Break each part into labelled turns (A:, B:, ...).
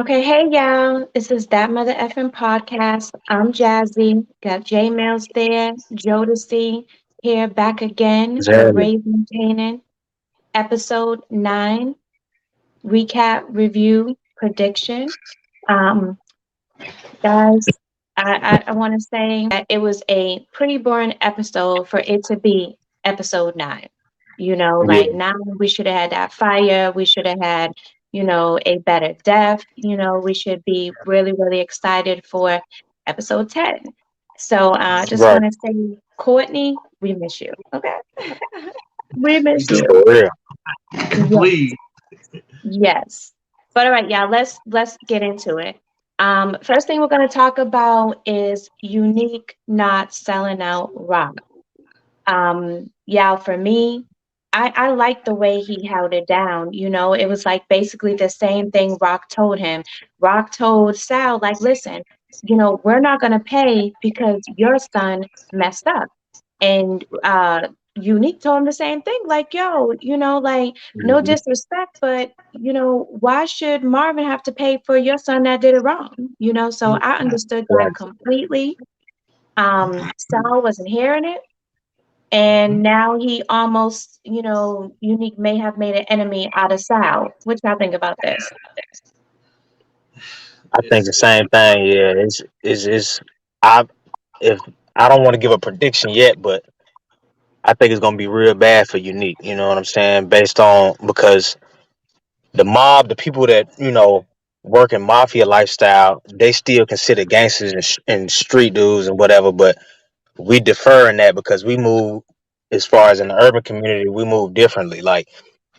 A: Okay, hey y'all. This is That Mother Effing Podcast. I'm Jazzy. Got J Mills there, Jodeci here back again for
B: Exactly.
A: Raising Kanan, episode 9, recap, review, prediction. Um, Guys, I want to say that it was a pretty boring episode for it to be episode 9. Like
B: Yeah.
A: now we should have had that fire. We should have had, a better death. We should be really, really excited for episode 10. So I just
B: Right.
A: want to say, Courtney, we miss you. Okay. We
C: We
A: miss
C: do.
A: you.
B: For real.
A: Yes.
C: Please.
A: Yes. But all right, yeah, let's get into it. First thing we're gonna talk about is Unique not selling out Rock. Yeah, for me, I like the way he held it down. It was like basically the same thing Rock told him. Rock told Sal, like, listen, we're not gonna pay because your son messed up. And Unique told him the same thing, like, yo, like, no
B: Mhm.
A: disrespect, but why should Marvin have to pay for your son that did it wrong? So I understood that
B: Right.
A: completely. Sal wasn't hearing it. And now he almost, Unique may have made an enemy out of Sal. What y'all think about this?
B: I think
C: It's,
B: the same thing. Yeah. It's I if I don't want to give a prediction yet, but I think it's gonna be real bad for Unique. You know what I'm saying? Based on because the mob, the people that work in mafia lifestyle, they still consider gangsters and street dudes and whatever. But we defer in that because we move as far as in the urban community, we move differently.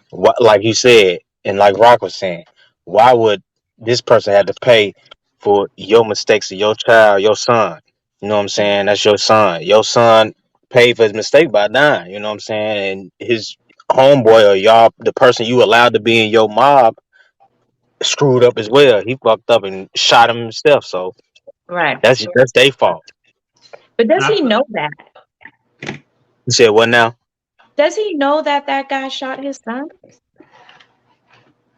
B: What, like you said, and like Rock was saying, why would this person have to pay for your mistakes of your child, your son? You know what I'm saying? That's your son. Your son paid for his mistake by dying. You know what I'm saying? And his homeboy or y'all, the person you allowed to be in your mob, screwed up as well. He fucked up and shot him himself. So
A: Right.
B: that's their fault.
A: But does
C: I
A: he
C: feel,
A: know that?
B: You said what now?
A: Does he know that that guy shot his son?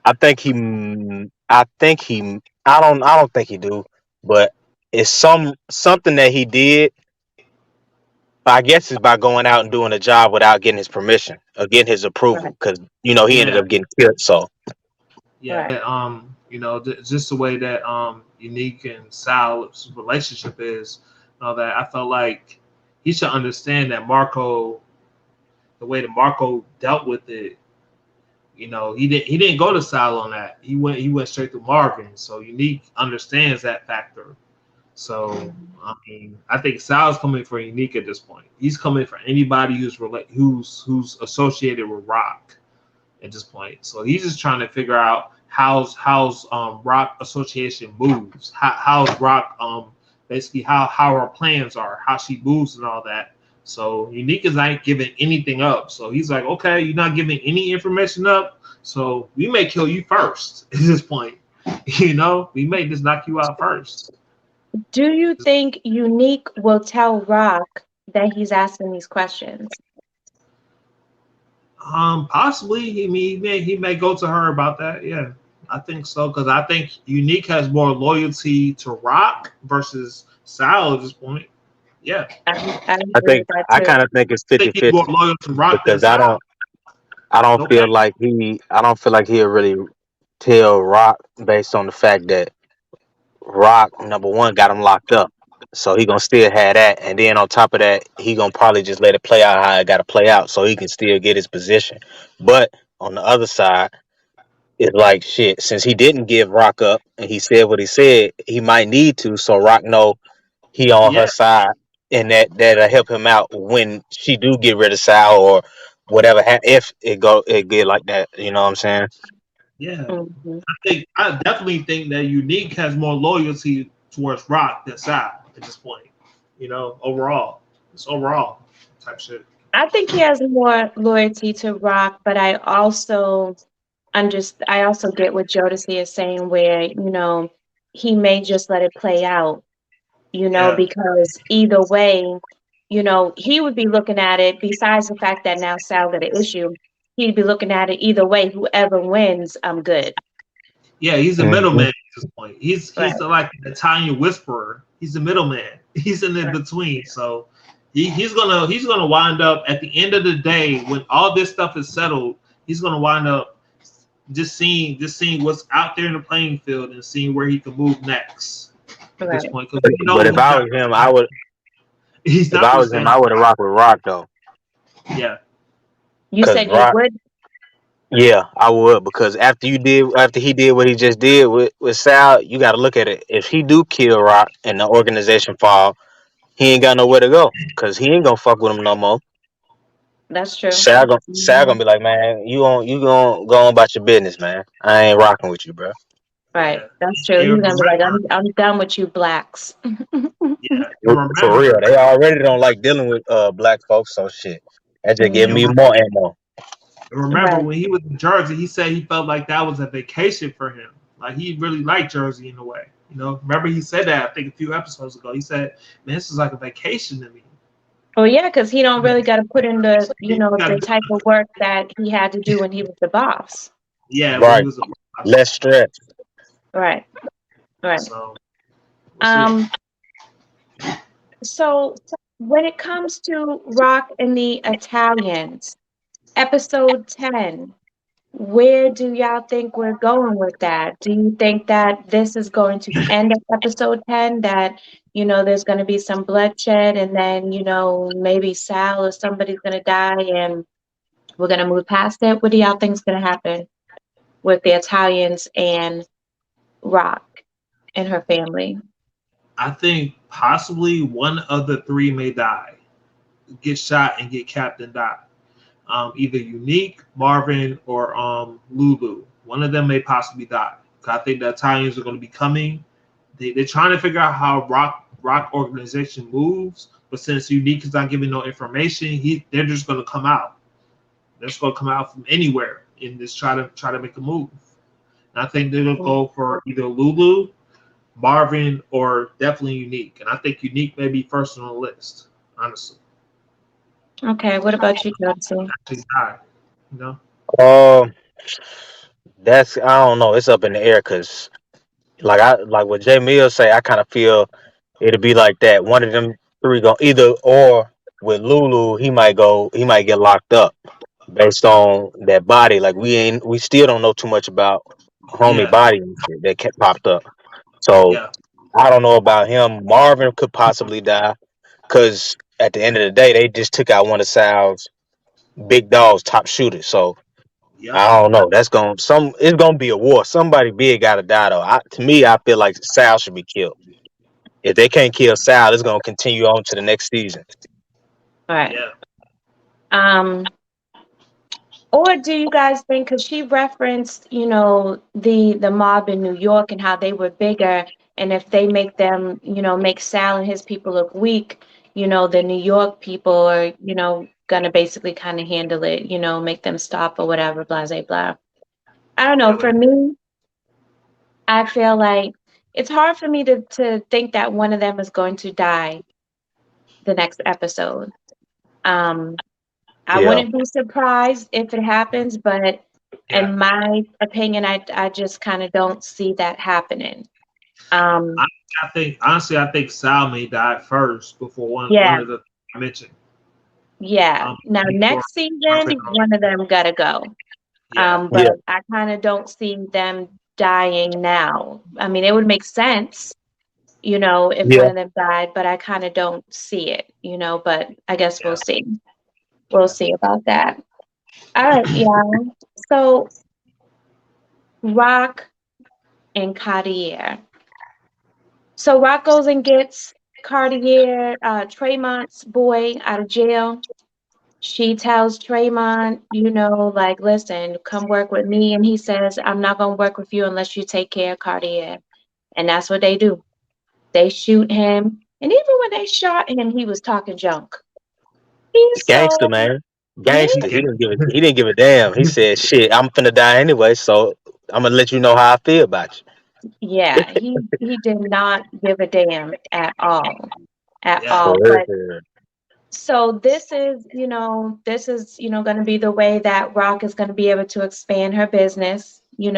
B: I think he. I think he. I don't think he do. But it's something that he did. I guess it's by going out and doing a job without getting his permission or getting his
A: Right.
B: approval, because he ended
C: yeah,
B: up getting killed. So
C: yeah.
A: Right.
C: Just the way that Unique and Sal's relationship is, that I felt like he should understand that Marco, the way that Marco dealt with it, he didn't go to Sal on that. He went straight to Marvin. So Unique understands that factor. So I mean, I think Sal's coming for Unique at this point. He's coming for anybody who's associated with Rock at this point. So he's just trying to figure out how's Rock Association moves, how's Rock basically how her plans are, how she moves and all that. So Unique is not giving anything up. So he's like, okay, you're not giving any information up, so we may kill you first at this point. We may just knock you out first.
A: Do you think Unique will tell Rock that he's asking these questions?
C: Possibly. He may go to her about that. Yeah, I think so because I think Unique has more loyalty to Rock versus Sal at this point. Yeah,
A: I
B: I
A: agree with
B: think
A: that
B: I
A: too.
B: kind of think it's
C: I think he's more
B: 50-50
C: loyal to Rock than
B: because
C: Sal. Okay.
B: I don't feel like he'll really tell Rock based on the fact that Rock number one got him locked up. So he gonna still have that, and then on top of that, he gonna probably just let it play out how it gotta play out, so he can still get his position. But on the other side, it's like shit. Since he didn't give Rock up, and he said what he said, he might need to, so Rock know he on her
C: Yeah,
B: side, and that'll help him out when she do get rid of Sal or whatever. If it get like that, you know what I'm saying?
C: yeah.
A: Mhm.
C: I definitely think that Unique has more loyalty towards Rock than Sal at this point. Overall, it's overall type shit.
A: I think he has more loyalty to Rock, but I also get what Jodeci is saying, where he may just let it play out,
C: Yeah,
A: because either way, he would be looking at it. Besides the fact that now Sal got an issue, he'd be looking at it either way. Whoever wins, I'm good.
C: yeah. He's a
B: Hmm.
C: middleman. this point. He's
A: Right.
C: like an Italian whisperer. He's the middleman. He's in the between. So he's gonna wind up at the end of the day when all this stuff is settled. He's gonna wind up just seeing what's out there in the playing field and seeing where he can move next at this
A: Right.
C: point because
B: But
C: we
B: but
C: know
B: if I was him,
C: he's
B: if
C: not
B: I
C: gonna
B: was
C: stay.
B: him, I would have rocked with Rock though,
C: Yeah,
A: You
B: because
A: said you
B: Rock.
A: would?
B: Yeah, I would because after he did what he just did with Sal, you got to look at it. If he do kill Rock and the organization fall, he ain't got nowhere to go because he ain't gonna fuck with him no more.
A: That's true.
B: Sal gonna
A: Mhm.
B: be like, man, you gonna go on about your business, man. I ain't rocking with you, bro.
A: Right.
C: yeah.
A: That's true.
C: And
A: He's gonna be like,
C: remember,
A: I'm done with you blacks.
C: yeah, and
B: For real,
C: remember,
B: they already don't like dealing with black folks, so shit. That just give
C: and
B: me
A: Mhm.
B: more ammo.
C: remember
A: Right.
C: when he was in Jersey, he said he felt like that was a vacation for him. Like he really liked Jersey in a way. Remember he said that I think a few episodes ago. He said, "Man, this is like a vacation to me."
A: Well, yeah, because he don't really got to put in the,
C: He got
A: the type of work that he had to do when he was the boss.
C: yeah, when he
B: Right,
C: was a boss.
B: less stress.
A: Right. Right.
C: So we'll see.
A: Um, so when it comes to Rock and the Italians, episode 10, where do y'all think we're going with that? Do you think that this is going to end at episode 10, that, there's going to be some bloodshed and then, maybe Sal or somebody's going to die and we're going to move past it? What do y'all think is going to happen with the Italians and Rock and her family?
C: I think possibly one of the three may die, get shot and get capped and die. Either Unique, Marvin, or Lulu. One of them may possibly die. I think the Italians are going to be coming. They're trying to figure out how Rock organization moves, but since Unique is not giving no information, they're just going to come out. They're just going to come out from anywhere and just try to make a move. And I think they're going to go for either Lulu, Marvin, or definitely Unique. And I think Unique may be first on the list, honestly.
A: Okay, what about you, Josie?
C: Actually die, you know?
B: Um, that's I don't know. It's up in the air because like what Jay Mills say, I kind of feel it'll be like that. One of them three go either or with Lulu, he might get locked up based on that body. Like we still don't know too much about homie
C: Yeah,
B: body and shit that kept popped up. So
C: yeah,
B: I don't know about him. Marvin could possibly die because at the end of the day, they just took out one of Sal's big dogs, top shooters. So
C: yep,
B: I don't know. It's gonna be a war. Somebody big gotta die though. To me, I feel like Sal should be killed. If they can't kill Sal, it's gonna continue on to the next season.
A: All right.
C: yeah,
A: Um, or do you guys think, because she referenced, the mob in New York and how they were bigger, and if they make them, make Sal and his people look weak, the New York people are, gonna basically kind of handle it, make them stop or whatever, blah, blah, blah. I don't
C: yeah.
A: know. For me, I feel like it's hard for me to think that one of them is going to die the next episode. Um, I
B: Yeah,
A: wouldn't be surprised if it happens, but
C: Yeah.
A: in my opinion, I just kind of don't see that happening. Um,
C: I, I think honestly, I think Sal may die first before one
A: yeah,
C: of the I mentioned.
A: yeah. Now
C: Before
A: next season,
C: Marvin goes.
A: one of them gotta go.
C: Yeah,
A: But
B: yeah,
A: I kind of don't see them dying now. I mean, it would make sense, if one
B: yeah.
A: of them died, but I kind of don't see it, but I guess we'll
C: yeah,
A: see. We'll
C: yeah.
A: see about that. All right, yeah. So Rock and Cartier. So Rock goes and gets Cartier, Traymont's boy out of jail. She tells Traymont, like, listen, come work with me. And he says, I'm not going to work with you unless you take care of Cartier. And that's what they do. They shoot him. And even when they shot him, he was talking junk. He's
B: Gangster
A: so,
B: man,
A: yeah,
B: gangster. He didn't give a damn. He said, "Shit, I'm finna die anyway, so I'm gonna let you know how I feel about
A: yeah, he did not give a damn at all. At
C: Yeah.
B: you."
A: all.
B: For real,
A: But
B: for real.
A: so this is, going to be the way that Rock is going to be able to expand her business,
B: Yeah,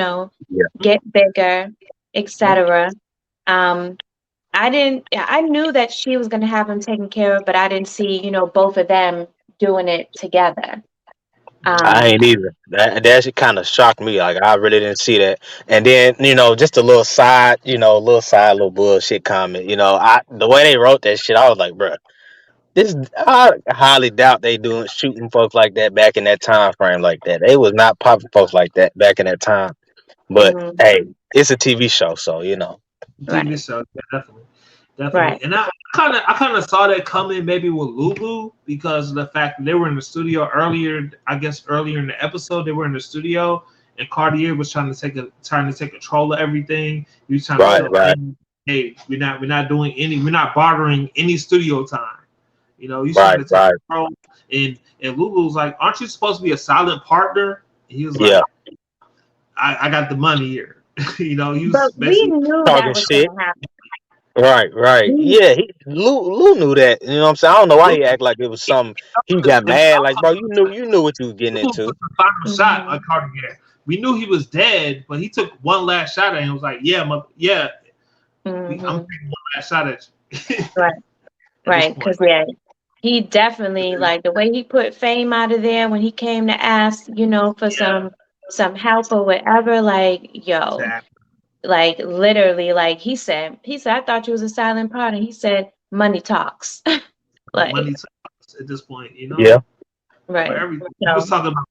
A: get bigger.
C: Yep.
A: etc. Um, I didn't. I knew that she was going to have him taken care of, but I didn't see, both of them doing it together.
C: Yeah.
B: I
A: Um,
B: ain't either. That shit kind of shocked me. Like I really didn't see that. And then just a little side, little bullshit comment. I the way they wrote that shit, I was like, bruh, this I highly doubt they doing shooting folks like that back in that time frame like that. They was not popping folks like that back in that time. But
A: mm,
B: hey, it's a TV show, so
C: TV
A: right,
C: show, yeah, definitely, definitely.
A: right.
C: And I kind of saw that coming maybe with Lulu because of the fact that they were in the studio earlier. I guess earlier in the episode, they were in the studio, and Cartier was trying to take control of everything. He was trying to
B: right,
C: tell
B: right,
C: Fame, "Hey, we're not bartering any studio time." He's trying
B: right,
C: to take
B: right.
C: control. And Lulu's like, "Aren't you supposed to be a silent partner?" And he was
B: Yeah,
C: like, "I got the money here." He
A: But
C: was
A: we
C: basically.
A: knew
B: talking
A: that was going
B: shit.
A: to happen.
B: Right, right.
A: We,
B: Yeah, Lou knew that. You know what I'm saying? I don't know why
C: Lulu
B: he act like it was some. He
C: was
B: got mad. Like, bro, you knew what you was getting
C: Lulu
B: into.
C: took the final shot on
A: mhm,
C: Cartier. We knew he was dead, but he took one last shot at him. And was like, "Yeah, yeah, I'm
A: mhm,
C: taking one last shot at you."
A: right,
C: At this
A: right.
C: point,
A: Because yeah, he definitely like the way he put Fame out of there when he came to ask, for
C: yeah,
A: some help or whatever. Like, yo,
C: exactly.
A: like literally, like he said, I thought you was a silent partner. He said, money talks. Like,
C: Money talks at this point,
B: Yeah,
C: for
A: right.
C: everything. He was
A: So,
C: talking about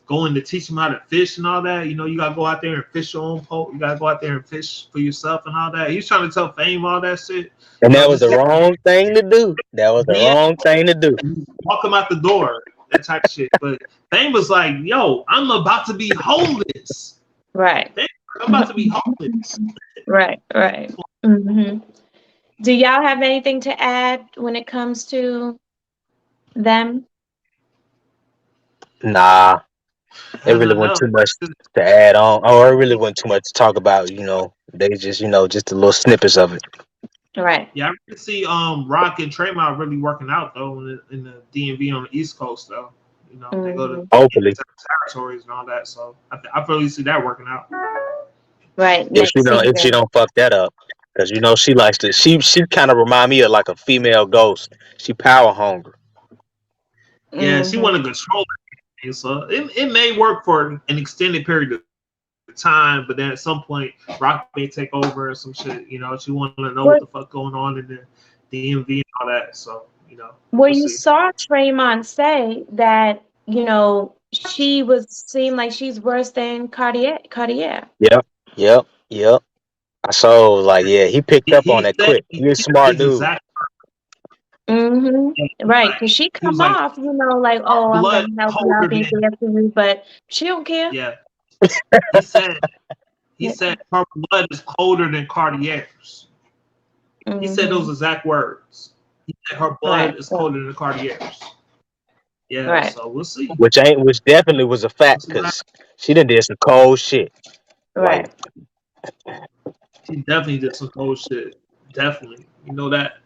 C: going to teach him how to fish and all that. You gotta go out there and fish your own boat. You gotta go out there and fish for yourself and all that. He's trying to tell Fame all that shit.
B: and that was
C: Just
B: the wrong thing to do. That was the
C: yeah,
B: wrong thing to do.
C: walk him out the door, that type of shit. But Fame was like, "Yo, I'm about to be homeless.
A: right.
C: Fame, I'm about to be homeless."
A: Right, right. hmm Do y'all have anything to add when it comes to them?
B: Nah, it
C: I
B: really
C: don't
B: wasn't
C: know.
B: too much to add on, or it really wasn't too much to talk about. They just the little snippets of it.
A: Right.
C: Yeah, I really see Rock and Tremont really working out though in the DMV on the East Coast though. They go to
A: hmm
B: Hopefully,
C: territories and all that. So I really see that working out.
A: Right.
B: if she
A: Next
B: don't if she
A: season.
B: don't fuck that up, because she likes to. She kind of remind me of like a female ghost. She power hungry.
C: Yeah, she
A: hmm
C: want to control it, so it may work for an extended period of time, but then at some point Rock may take over or some shit. She want to know what the fuck
A: Well,
C: going on in the DMV and all that. So we'll
A: well,
C: see.
A: you saw Tremont say that, she was seem like she's worse than Cartier. Cartier.
B: Yep, yep, yep. I saw like, yeah, he picked up on
C: He
B: that
C: said
B: quick.
C: he
B: He a
C: said
B: smart
C: these
B: dude.
C: exact.
A: hmm Right. Because she
C: He was
A: come
C: like,
A: off, like, oh, I'm
C: blood
A: gonna help you, I'll
C: colder
A: be
C: than
A: there for you, but she don't care.
C: yeah. He said he
A: Yeah.
C: said her blood is colder than Cartier's. He said those
A: hmm
C: exact words. He said her
A: Right.
C: blood is
A: So,
C: colder than Cartier's. Yeah,
A: right.
C: so we'll see.
B: Which definitely was a
C: We'll
B: fact
C: see what
B: because
C: happens.
B: she done did some cold shit. Like,
A: Right.
C: She definitely did some cold shit. Definitely. You know that.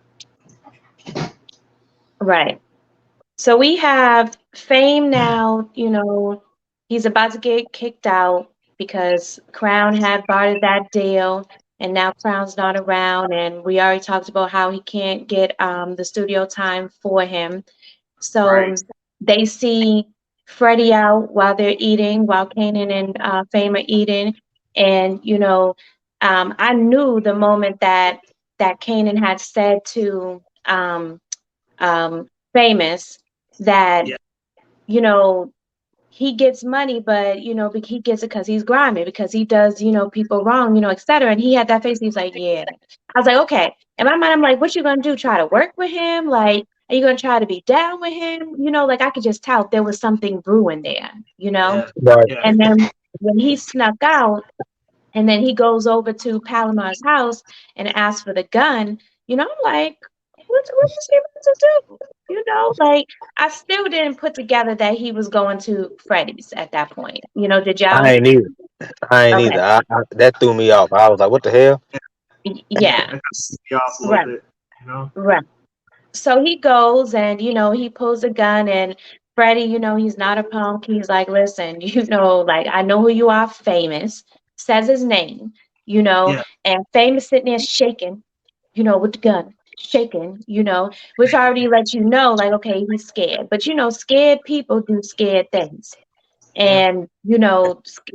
A: Right. So we have Fame now, he's about to get kicked out because Crown had bartered that deal and now Crown's not around and we already talked about how he can't get the studio time for him.
C: Right.
A: So they see Freddie out while they're eating, while Kanan and Fame are eating. And, I knew the moment that Kanan had said to Famous that,
C: Yeah.
A: you know, he gets money, but he gets it because he's grimy, because he does, people wrong, etc. And he had that face. He was like, "Yeah." I was like, "Okay." In my mind, I'm like, "What you gonna do? Try to work with him? Like, are you gonna try to be down with him?" Like I could just tell there was something brewing there.
C: Yeah.
B: right.
C: Yeah.
A: And then when he snuck out, and then he goes over to Palomar's house and asks for the gun. I'm like, what was he about to do? Like I still didn't put together that he was going to Freddy's at that point. Did
B: I
A: y'all?
B: ain't either. I ain't
A: Okay.
B: either. That threw me off. I was like, what the hell?
A: Yeah.
C: That got me off a little
A: Right.
C: bit. You know?
A: Right. So he goes and he pulls a gun and Freddie, he's not a punk. He's like, listen, like I know who you are, Famous, says his name.
C: Yeah.
A: and Famous sitting there shaking, with the gun, shaking, which already lets you know, like, okay, he's scared. But scared people do scared things.
C: Yeah.
A: And,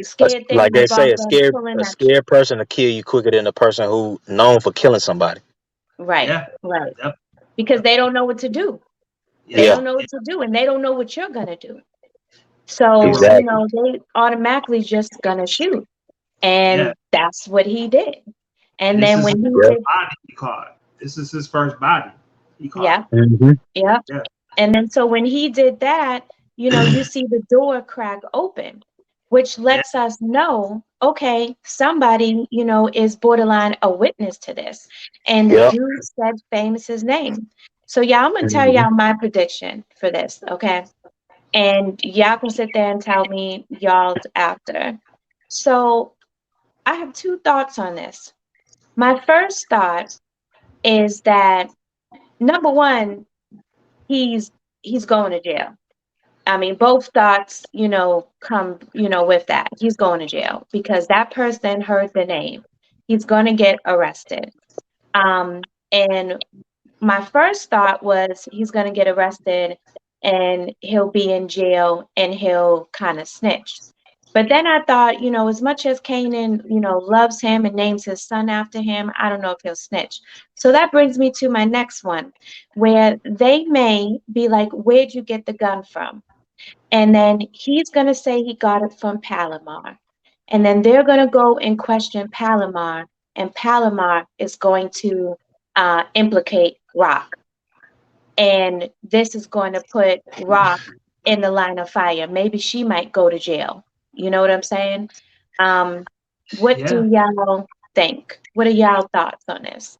A: scared things
B: Like they say,
A: involve them pulling
B: a
A: that.
B: scared person will kill you quicker than a person who known for killing somebody.
A: Right,
C: Yeah.
A: right.
C: Yep.
A: Because
C: Yep.
A: they don't know what to do. They
C: Yeah.
B: Yeah,
A: don't know
C: Yeah.
A: what to do, and they don't know what you're gonna do.
C: They
A: So,
C: were.
B: exactly.
A: they automatically just gonna shoot.
C: Yeah.
A: And that's what he did.
C: And
A: And
C: this
A: then
C: is
A: when
C: his
A: he
B: Yeah.
C: first
A: did,
C: body he caught. This is his first body he caught.
A: yeah,
B: Hmm.
A: yeah.
C: Yeah.
A: And then so when he did that, you see the door crack open, which
C: Yeah.
A: lets us know, okay, somebody, is borderline a witness to this. And the
B: Yeah.
A: dude said Famous's name. So yeah, I'm gonna tell
B: Hmm.
A: y'all my prediction for this, okay? And y'all can sit there and tell me y'all's after. So I have two thoughts on this. My first thought is that number one, he's he's going to jail. I mean, both thoughts, come, with that. He's going to jail because that person heard the name. He's going to get arrested. And my first thought was he's going to get arrested and he'll be in jail and he'll kind of snitch. But then I thought, as much as Kanan, loves him and names his son after him, I don't know if he'll snitch. So that brings me to my next one, where they may be like, where'd you get the gun from? And then he's going to say he got it from Palomar. And then they're going to go and question Palomar, and Palomar is going to implicate Rock. And this is going to put Rock in the line of fire. Maybe she might go to jail. You know what I'm saying? Um, what
C: Yeah.
A: do y'all think? What are y'all thoughts on this?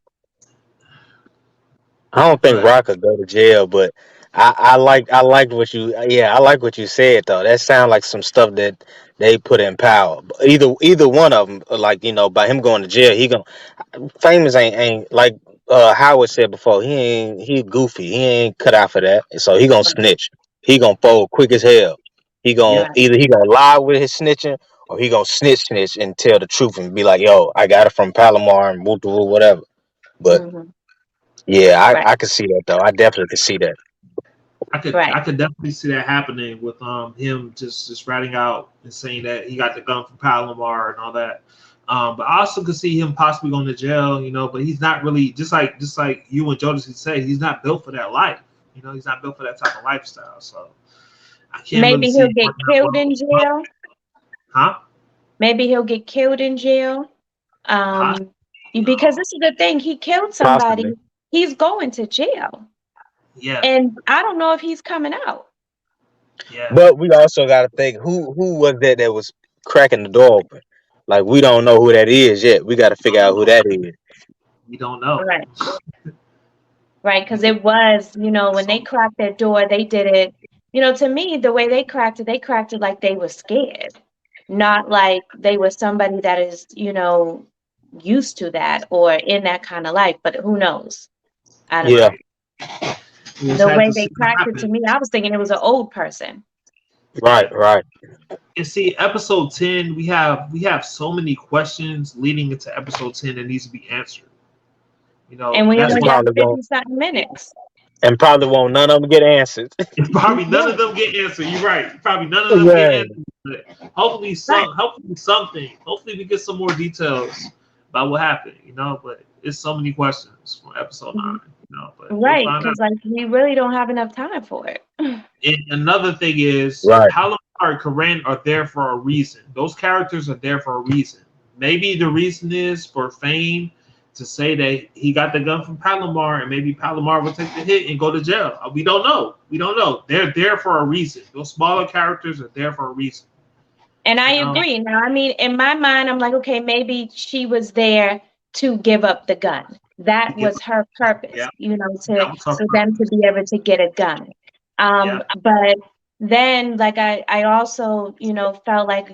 B: I don't
C: Go
B: think
C: ahead.
B: Rock could go to jail, but I liked what you yeah, I like what you said though. That sounds like some stuff that they put in power. Either one of them, like by him going to jail, he going Famous ain't like Howard said before. He goofy. He ain't cut out for that. So he gonna
A: Right,
B: snitch. He gonna fold quick as hell. He gonna
C: Yeah.
A: right.
B: either he gonna lie with his snitching or he gonna snitch and tell the truth and be like, yo, I got it from Palomar and woo woo whatever. But
A: Hmm.
B: yeah,
A: Right,
B: I could see that though. I definitely could see that.
A: right.
C: I could definitely see that happening with him just ratting out and saying that he got the gun from Palomar and all that. But I also could see him possibly going to jail, but he's not really just like you and Jodeci say, he's not built for that life. He's not built for that type of lifestyle. So I can't really
A: Maybe
C: see
A: he'll
C: it
A: get
C: working out
A: killed
C: well.
A: in jail.
C: Huh?
A: Maybe he'll get killed in jail.
C: Possibly.
A: Um, because this is the thing, he killed
B: Possibly.
A: somebody, he's going to jail.
C: Yeah.
A: And I don't know if he's coming out.
C: Yeah.
B: But we also got to think who was that was cracking the door open. Like we don't know who that is yet. We got to figure out who that is.
C: We don't know.
A: Right. Right.
C: We
A: Because
C: could
A: it was, when they
C: so
A: cracked their door, they did it, to me, the way they cracked it like they were scared, not like they were somebody that is, used to that or in that kind of life. But who knows? I don't
B: Yeah.
A: know.
C: we just
A: The
C: have
A: way
C: to
A: they
C: see what
A: cracked it to
C: happens.
A: me, I was thinking it was an old person.
B: Right.
C: Yeah.
B: Right.
C: And see, episode 10, we have so many questions leading into episode 10 that needs to be answered.
A: And
C: And
A: we
C: that's
B: And
A: only
C: what
A: got
B: probably won't.
A: 50 something minutes.
B: And probably won't none of them get answered.
C: it's probably none of
A: Right.
C: them get answered. You're right. Probably none of them get
B: Right.
C: answered. But hopefully
A: Right.
C: hopefully something. Hopefully we get some more details about what happened, But it's so many questions from episode
A: Mhm.
C: 9, but we'll
A: Right.
C: find out.
A: Because, like, we really don't have enough time for it.
C: And another thing is
B: Right.
C: Palomar and Karan are there for a reason. Those characters are there for a reason. Maybe the reason is for fame to say that he got the gun from Palomar and maybe Palomar will take the hit and go to jail. We don't know. We don't know. They're there for a reason. Those smaller characters are there for a reason.
A: And I
C: You know?
A: agree. Now, I mean, in my mind, I'm like, okay, maybe she was there to give up the gun.
C: To
A: That
C: give
A: was her purpose,
C: yeah,
A: to
C: that was her
A: for them to
C: purpose.
A: be able to get a gun.
C: Yeah.
A: But then, like, I also, felt like,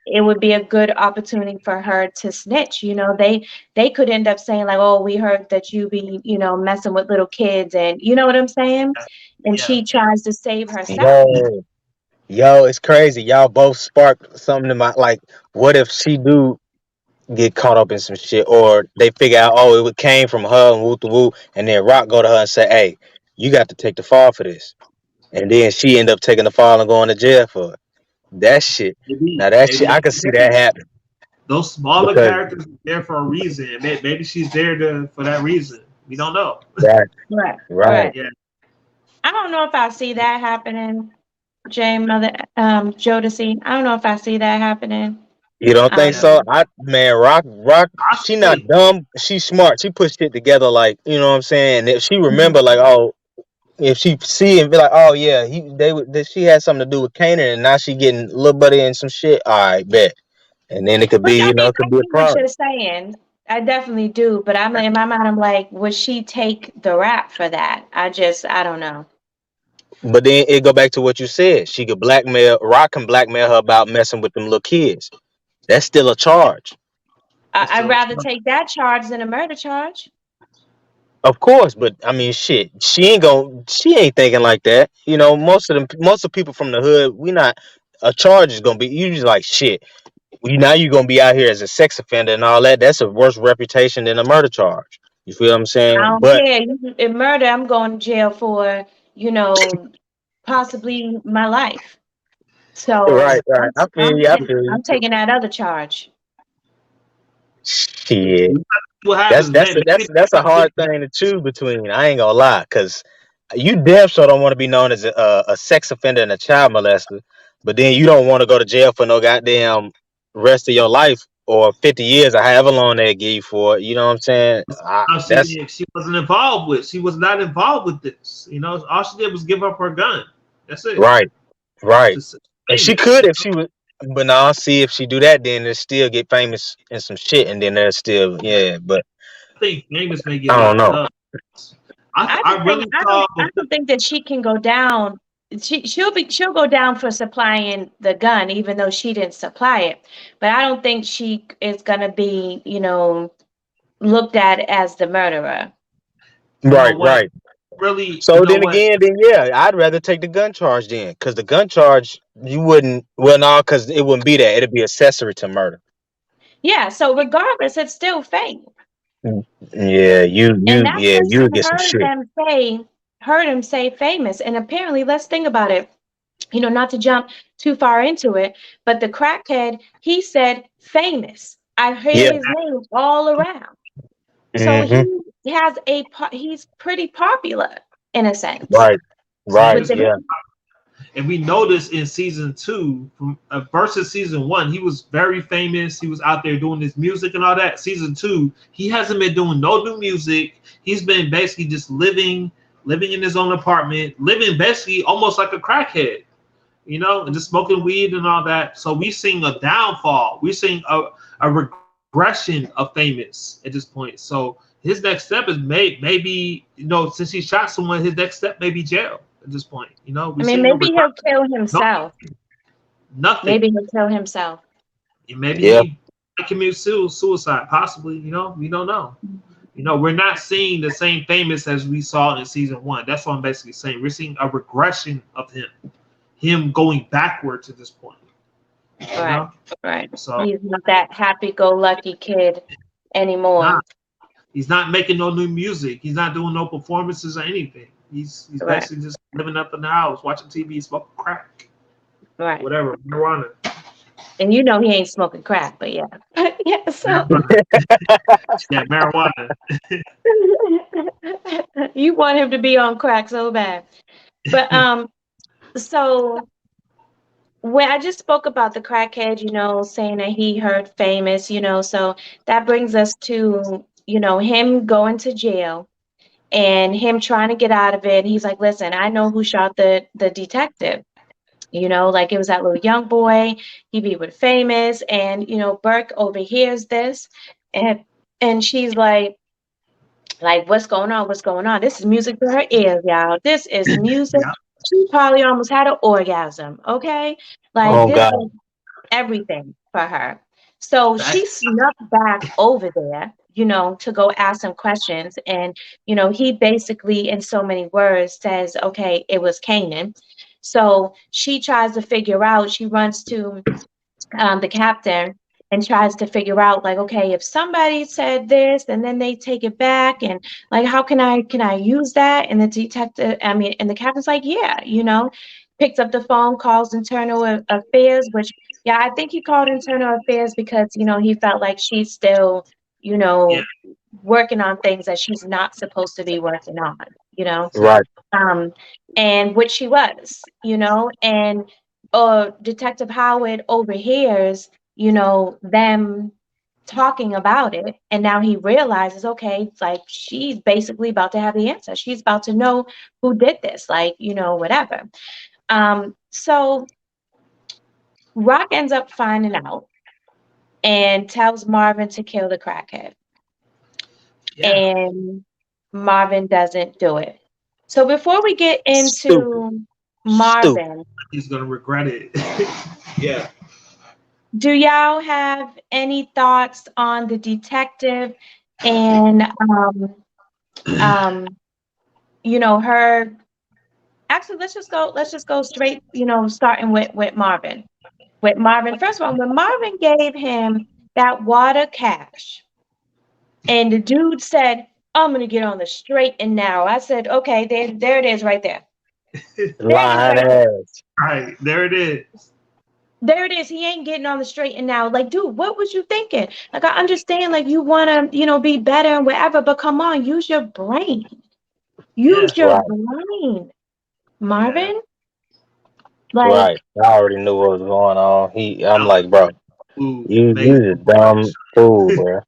A: it would be a good opportunity for her to snitch. They could end up saying like, "Oh, we heard that you be, messing with little kids," and you know what I'm saying. And
C: Yeah.
A: she tries to save herself.
B: Yo. Yo, it's crazy. Y'all both sparked something in my like. What if she do get caught up in some shit, or they figure out, oh, it came from her and woo to woo, and then Rock go to her and say, hey, you got to take the fall for this, and then she end up taking the fall and going to jail for it. That shit.
C: Maybe
B: Now that shit,
C: maybe
B: I can see that happen
C: those smaller
B: because
C: characters are there for a reason. Maybe she's there for that reason. We don't know.
B: right,
A: Right,
B: right.
A: right.
C: Yeah,
A: I don't know if I see that happening, Jay, Mother, Jodeci. I don't know if I see that happening.
B: You don't think
C: yeah.
B: so?
A: Um,
B: Man, Rock, she not
C: Honestly,
B: dumb. She's smart. She put shit together, like, you know what I'm saying. If she remember, like, oh, if she see and be like, oh yeah, she had something to do with Kanan, and now she getting little buddy and some shit. All right, bet. And then it could
A: which
B: be,
A: I mean,
B: it could
A: I
B: be a
A: see what
B: problem.
A: you're saying. I definitely do, but I'm in my mind. I'm like, would she take the rap for that? I don't know.
B: But then it go back to what you said. She could blackmail. Rock can blackmail her about messing with them little kids. That's still a charge.
C: that's
A: I'd
C: still
A: rather take that charge than a murder charge.
B: Of course, but I mean, shit, she ain't thinking like that. Most of people from the hood, we not. A charge is gonna be you just like shit. Now you gonna be out here as a sex offender and all that. That's a worse reputation than a murder charge. You feel what I'm
A: I
B: saying?
A: don't
B: But
A: care. In murder, I'm going to jail for, you know, possibly my life.
B: right,
A: So
B: right. I feel you. I feel you.
A: I'm taking that other charge.
B: Shit.
C: what
B: That's
C: happens.
B: that's a,
C: Maybe
B: that's a hard thing to choose between. I ain't gonna lie, cause you damn sure don't want to be known as a sex offender and a child molester, but then you don't want to go to jail for no goddamn rest of your life or 50 years or however long they give you for it. You know what I'm saying? That's
C: she wasn't involved with. She was not involved with this. All she did was give up her gun. That's it.
B: right, right.
C: Just
B: And she
C: famous.
B: could if she was, but now see if she do that, then they still get famous and some shit, and then they're still yeah. But
C: I think famous may get
B: I don't
C: locked
B: know.
C: up.
A: I
C: I
A: just think
C: really saw
A: I
C: before.
A: don't think that she can go down. She'll go down for supplying the gun, even though she didn't supply it. But I don't think she is gonna be, looked at as the murderer.
C: You know
B: Right,
C: what?
B: right.
C: Really, you
B: So
C: know
B: then
C: what?
B: again, then yeah, I'd rather take the gun charge then, because the gun charge you wouldn't. Well, no, because it wouldn't be that. It'd be accessory to murder.
A: Yeah. So regardless, it's still fake.
B: Mm. Yeah,
A: And that
B: yeah, you
A: person
B: would get some shit.
A: heard him say famous. And apparently, let's think about it. Not to jump too far into it, but the crackhead, he said famous. I hear
B: Yeah.
A: his name all around. So
B: Hmm.
A: he's pretty popular in a sense
B: Right.
C: See,
B: Right.
A: with
C: this
A: the
B: Yeah.
A: people.
C: and we noticed in season two from versus season one, he was very famous. He was out there doing his music and all that. Season two, he hasn't been doing no new music. He's been basically just living in his own apartment, living basically almost like a crackhead, and just smoking weed and all that. So we seeing a downfall. We're seeing a regression of famous at this point. So his next step is maybe since he shot someone, his next step may be jail at this point.
A: I
C: We're
A: mean,
C: seeing a
A: maybe
C: regression.
A: he'll kill
C: No,
A: himself.
C: nothing.
A: Maybe he'll kill himself.
C: And maybe
B: Yeah.
C: he might commit suicide, possibly. We don't know. We're not seeing the same famous as we saw in season one. That's what I'm basically saying. We're seeing a regression of him going backward to this point. You
A: Right,
C: know,
A: right.
C: so
A: He's not that happy-go-lucky kid
C: nah,
A: anymore.
C: he's not making no new music. He's not doing no performances or anything. He's
A: Right,
C: basically just living up in the house, watching TV, smoking crack,
A: right.
C: whatever, marijuana,
A: And he ain't smoking crack, but yeah. But yeah, so
C: marijuana, yeah, marijuana.
A: you want him to be on crack so bad. But so when I just spoke about the crackhead, saying that he heard famous, so that brings us to, him going to jail and him trying to get out of it. He's like, listen, I know who shot the detective. Like it was that little young boy. He be with famous, and Burke overhears this, and she's like, what's going on? What's going on? This is music to her ears, y'all. This is music.
C: Yeah,
A: She probably almost had an orgasm. Okay, like
B: Oh
A: this
B: God.
A: is everything for her. So
C: that,
A: she snuck back over there, to go ask some questions. And, he basically, in so many words, says, okay, it was Kanan. So she tries to figure out, she runs to the captain and tries to figure out like, okay, if somebody said this and then they take it back, and like, how can I use that? And the detective, I mean, and the captain's like, yeah, picks up the phone, calls internal affairs, which, yeah, I think he called internal affairs because, he felt like she's still, you
C: Yeah,
A: know, working on things that she's not supposed to be working on, you know
C: yeah,
B: Right.
A: um, and which she was, and Detective Howard overhears, them talking about it, and now he realizes, okay, it's like she's basically about to have the answer. She's about to know who did this, like, whatever. So Rock ends up finding out and tells Marvin to kill the crackhead,
C: yeah.
A: and Marvin doesn't do it. So before we get
B: Stupid.
A: into
B: Stupid.
A: Marvin,
C: He's gonna regret it. Yeah.
A: do y'all have any thoughts on the detective and um her, actually, let's just go straight, starting with Marvin. With Marvin, first of all, when Marvin gave him that water cash and the dude said, I'm gonna get on the straight and narrow. I said, okay, there it is right there. There it is
B: Lying
A: right there.
B: ass.
C: Right there it is.
A: There it is. He ain't getting on the straight and now. Like, dude, what was you thinking? Like, I understand, like, you want to, be better and whatever, but come on, use your brain. Use
C: Yeah,
A: your
B: Right.
A: brain,
C: yeah.
A: Marvin.
B: Right.
A: Like,
B: I already knew what was going on. I'm
C: That was
B: like, bro,
C: move.
B: you
C: Amazing
B: just
C: move by
B: dumb fool, bro.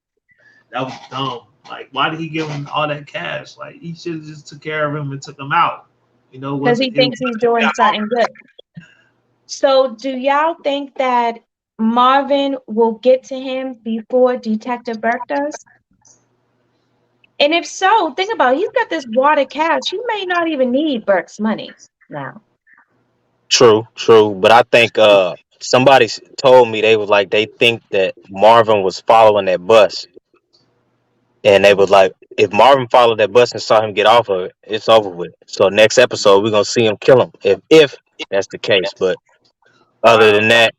C: that was dumb. Like, why did he give him all that cash? Like, he should have just took care of him and took him out.
A: because
C: Was
A: he
C: it
A: thinks he's doing something good. So, do y'all think that Marvin will get to him before Detective Burke does? And if so, think about it. He's got this water cash. He may not even need Burke's money now.
B: True, true. But I think somebody told me they was like they think that Marvin was following that bus, and they was like, if Marvin followed that bus and saw him get off of it, it's over with. So next episode we're gonna see him kill him if that's the case. But other
C: wow.
B: than that,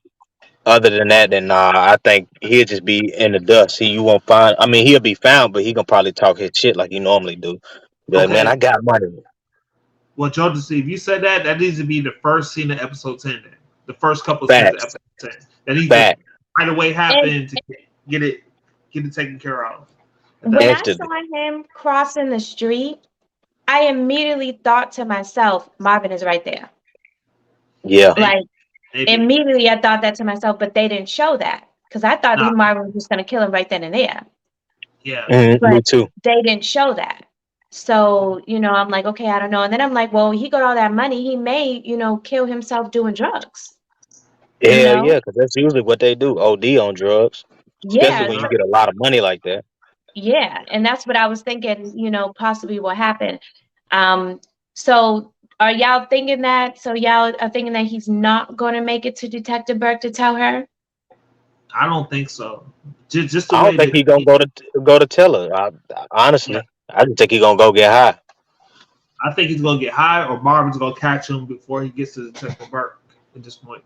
B: other than that, then I think he'll just be in the dust. You won't find. I mean, he'll be found, but he gonna probably talk his shit like he normally do. Be like, man,
C: Okay.
B: I got money.
C: Well, Joe, see, if you said that, that needs to be the first scene of episode 10. Then the first couple of scenes of
B: Facts,
C: episode 10. That needs to
B: fact,
C: right away
A: And
C: happen to get it get it taken care of. If that
A: when
C: makes
A: I
C: sense.
B: instantly.
A: saw him crossing the street, I immediately thought to myself, Marvin is right there.
B: Yeah,
C: Maybe,
A: Like,
C: maybe.
A: immediately I thought that to myself, but they didn't show that because I thought
C: Nah,
A: that Marvin was just going to kill him right then and there.
C: yeah,
B: me
A: But
B: too.
A: they didn't show that. So, I'm like, okay, I don't know. And then I'm like, well, he got all that money. He may, kill himself doing drugs, you
B: Hell
A: know?
B: yeah, because that's usually what they do. OD on drugs, especially
A: Yeah.
B: when you
A: So,
B: get a lot of money like that.
A: yeah. And that's what I was thinking, possibly will happen. Um, so are y'all thinking that? So y'all are thinking that he's not going to make it to Detective Burke to tell her?
C: I don't think so. Just the
B: I don't
C: way
B: think
C: that
B: he gonna go to tell her.
C: yeah,
B: Honestly, I just think he gonna go get high.
C: I think he's gonna get high or Marvin's gonna catch him before he gets to Detective Burke at this point.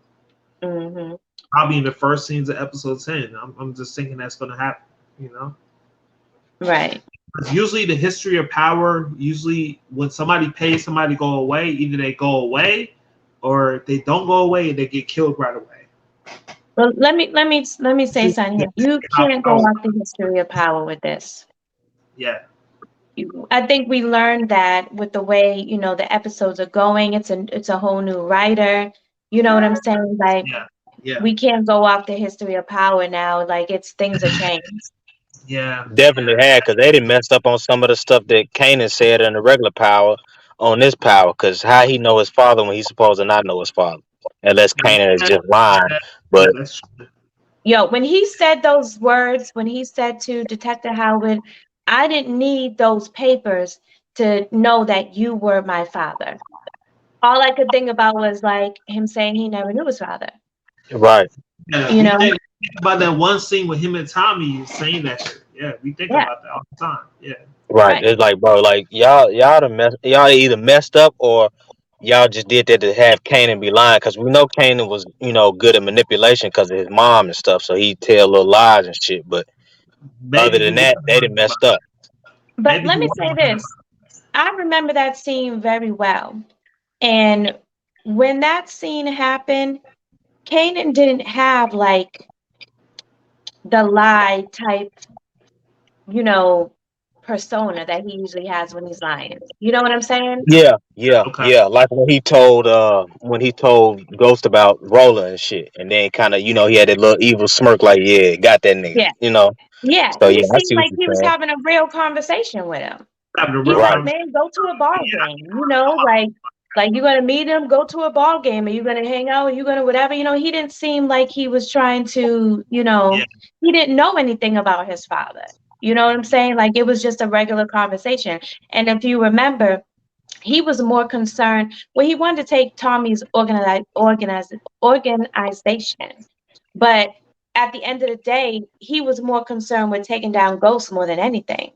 A: Hmm.
C: Probably in the first scenes of episode 10. I'm just thinking that's gonna happen, you know?
A: Right.
C: Usually the history of power, usually when somebody pays somebody to go away, either they go away or they don't go away and they get killed right away.
A: Well, let me say something here. You can't go off the history of power with this.
C: Yeah,
A: I think we learned that with the way, the episodes are going. It's a whole new writer. You know what I'm saying? Like,
C: yeah, yeah,
A: we can't go off the history of power now. Like, it's things are changed.
C: yeah,
B: Definitely
C: yeah,
B: had because they didn't mess up on some of the stuff that Kanan said in the regular power on this power. Because how he know his father when he's supposed to not know his father, unless Kanan is
C: yeah,
B: just lying.
C: yeah.
B: But
C: That's true.
A: Yo, when he said those words, when he said to Detective Howard, I didn't need those papers to know that you were my father. All I could think about was like him saying he never knew his father.
B: right,
C: Yeah,
A: You know?
C: we think about that one scene with him and Tommy saying that shit. Yeah, we think
A: Yeah,
C: about that all the time. Yeah,
B: right.
A: right.
B: It's like, bro, like y'all either messed up or y'all just did that to have Kanan be lying because we know Kanan was, good at manipulation because of his mom and stuff, so he tell little lies and shit. But other
C: Maybe he
B: than
C: was
B: that, they
C: lying
B: done
C: about.
B: messed up.
A: But
C: Maybe
A: let
C: he
A: me
C: was
A: say
C: lying
A: this. I remember that scene very well. And when that scene happened, Kanan didn't have like the lie type, you know, persona that he usually has when he's lying. You know what I'm saying?
B: Yeah, yeah,
C: about. Okay.
B: yeah. Like when he told Ghost about Roller and shit, and then kind of he had that little evil smirk, like, yeah, got that nigga,
A: Yeah.
B: you know.
A: Yeah.
B: So
A: He
B: yeah, I
A: seemed
B: see what
A: like
B: you're
A: he was
B: saying.
A: having a real conversation with him.
C: Having a
A: He's
C: real
A: like,
B: Right,
C: conversation.
A: man, go to a ball game. Like you're gonna meet him, go to a ball game, are you gonna hang out, are you gonna whatever, he didn't seem like he was trying to,
C: Yeah.
A: he didn't know anything about his father. You know what I'm saying? Like it was just a regular conversation. And if you remember, he was more concerned, well, he wanted to take Tommy's organization. But at the end of the day, he was more concerned with taking down Ghost more than anything.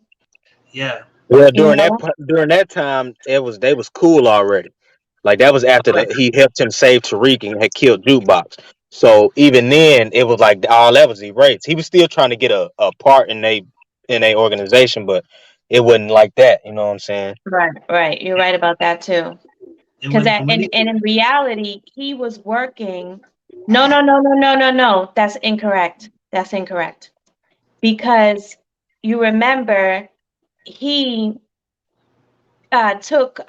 C: Yeah.
B: well,
A: You know?
B: during that time, they was cool already. Like that was after
C: Okay.
B: he helped him save Tariq and had killed Jukebox. So even then, it was like all that was erased. He was still trying to get a part in a organization, but it wasn't like that. You know what I'm saying?
A: Right, right. You're right about that too.
C: And
A: Because
C: when
A: that
C: and when he
A: and in reality, he was working. No, no, no, no, no, no, no. That's incorrect. That's incorrect. Because you remember he took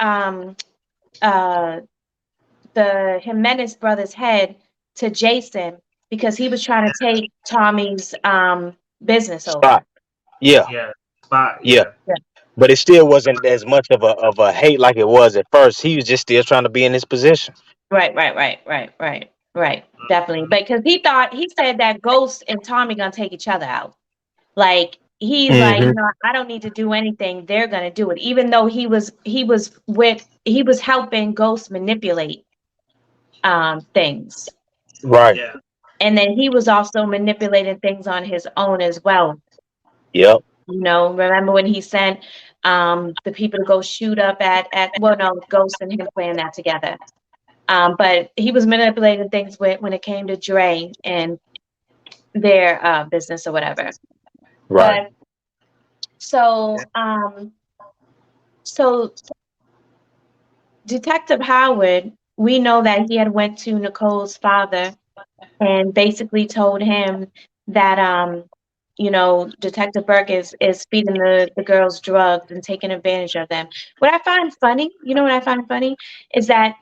A: uh the Jimenez brothers' head to Jason because he was trying to take Tommy's business over.
B: Spot. Yeah,
C: yeah spot
B: yeah.
C: yeah
A: Yeah.
B: But it still wasn't as much of a hate like it was at first. He was just still trying to be in his position.
A: Right, right, right, right, right, right. Definitely.
C: Mhm.
A: Because he said that Ghost and Tommy gonna take each other out. Like he's like,
B: Hmm.
A: no, I don't need to do anything. They're gonna do it. Even though he was helping Ghost manipulate things.
B: Right.
C: Yeah.
A: And then he was also manipulating things on his own as well.
B: Yep.
A: Remember when he sent the people to go shoot up at well no, Ghost and him playing that together. But he was manipulating things when it came to Dre and their business or whatever.
B: Right.
A: But so so Detective Howard, we know that he had went to Nicole's father and basically told him that Detective Burke is feeding the girls drugs and taking advantage of them. What I find funny, what I find funny is that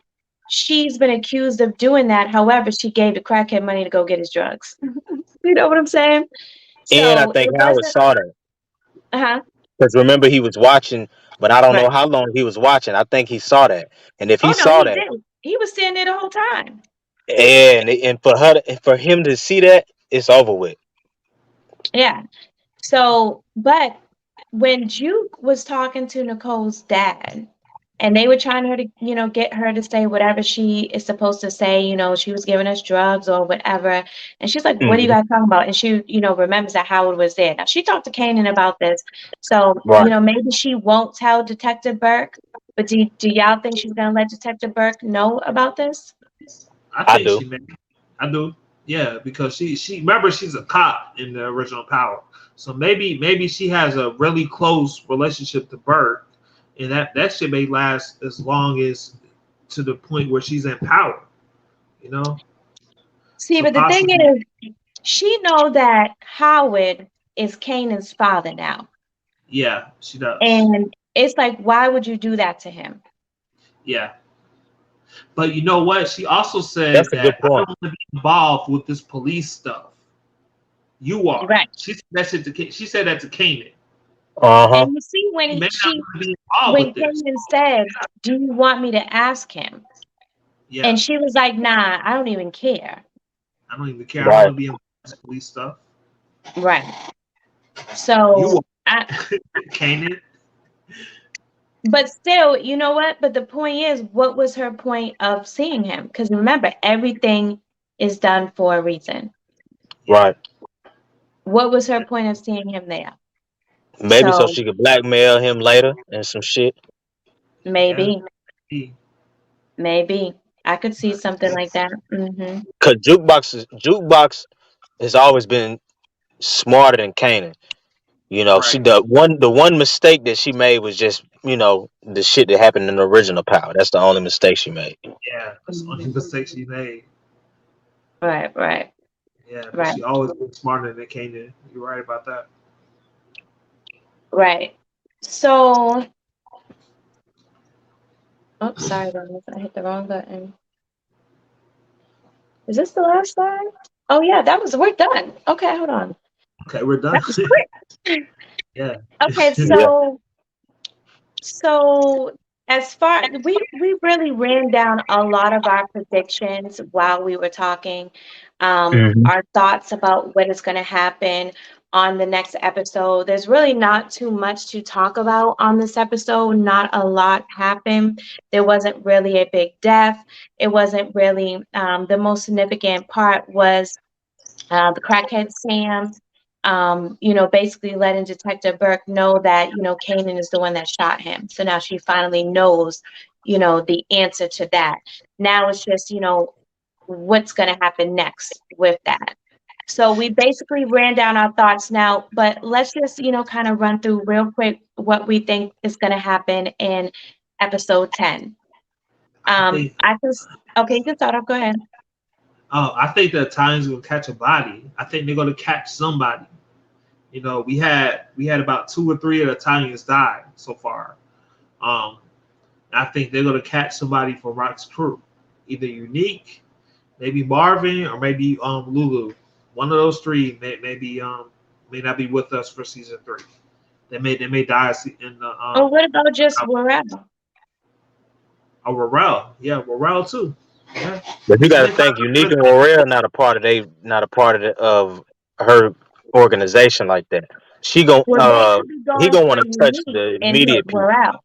A: she's been accused of doing that. However, she gave the crackhead money to go get his drugs. You know what I'm saying?
B: And I
A: So
B: think
A: it
B: Howard
A: wasn't.
B: saw that
A: Uh-huh.
B: because remember he was watching, but I don't know
A: Right.
B: how long he was watching. I think he saw that, and if he
A: Oh no,
B: saw
A: he
B: that,
A: did. He was standing there the whole time.
B: and for him to see that, it's over with.
A: Yeah. So, but when Juke was talking to Nicole's dad, and they were trying her to, get her to say whatever she is supposed to say, she was giving us drugs or whatever. And she's like, what are you
B: Hmm.
A: guys talking about? And she, remembers that Howard was there. Now, she talked to Kanan about this. So,
B: Right.
A: maybe she won't tell Detective Burke, but do y'all think she's going to let Detective Burke know about this?
C: I
B: I
C: think
B: do.
C: she may. I do. Yeah, because she remember she's a cop in the original Power, so maybe she has a really close relationship to Bert, and that shit may last as long as to the point where she's in power. You know,
A: See,
C: so
A: but the thing
C: possibly
A: is, she know that Howard is Kanan's father now.
C: yeah, she does.
A: And it's like, why would you do that to him?
C: Yeah, but you know what? She also said
B: That's a good
C: that I
B: point.
C: don't want to be involved with this police stuff. You are.
A: Right.
C: She said that shit to she said that to Kanan.
B: Uh huh.
A: And you see
C: You may not want to be involved
A: when
C: with this.
A: Kanan said, do you want me to ask him?
C: Yeah,
A: And she was like, nah, I don't even care.
C: I don't even care. I don't
B: Right.
C: want to be involved with this police stuff.
A: Right.
C: You
A: So I
C: are Kanan.
A: but still, you know what? But the point is, what was her point of seeing him? Because remember, everything is done for a reason.
C: Yeah,
B: Right.
A: What was her point of seeing him there?
B: Maybe so
A: So
B: she could blackmail him later and some shit.
C: yeah.
A: maybe,
C: He-
A: Maybe I could see something like that. Hmm.
B: Cause jukebox has always been smarter than Kanan. You know, she
C: Right.
B: the one mistake that she made was just the shit that happened in the original Power. That's the only mistake she made.
C: Yeah, that's the only
A: Hmm.
C: mistake she made.
A: Right, right,
C: Yeah, but
A: right,
C: she always been smarter than Kanan. You're right about that.
A: right. So, oh, sorry, guys, I hit the wrong button. Is this the last slide? Oh yeah, we're done. Okay, hold on.
C: Okay, we're
A: That
C: done.
A: was quick.
C: Yeah.
A: Okay,
B: Yeah.
A: so as far we really ran down a lot of our predictions while we were talking,
B: Hmm.
A: our thoughts about what is going to happen on the next episode. There's really not too much to talk about on this episode. Not a lot happened. There wasn't really a big death. It wasn't really the most significant part was the crackhead Sam, basically letting Detective Burke know that, Kanan is the one that shot him. So now she finally knows, the answer to that. Now it's just, what's going to happen next with that. So we basically ran down our thoughts now, but let's just, kind of run through real quick what we think is going to happen in episode 10.
C: I think
A: Okay, you can start off. Go ahead.
C: I think the Italians will catch a body. I think they're gonna catch somebody. We had about two or three of the Italians die so far. Um, I think they're gonna catch somebody from Rock's crew, either Unique, maybe Marvin, or maybe Lulu. One of those three may not be with us for season three. They may die in the
A: Oh, what about just Warrell?
C: Warrell. Yeah, Warrell too. Yeah.
B: But you
C: She
B: got to
C: may
B: think,
C: die.
B: Unique and Warrior not a part of her organization like that. She gon'
A: Well, they could be
B: he
A: going
B: gonna
A: for
B: want to touch
A: Unique
B: the
A: and hit
B: immediate people.
A: Warrell.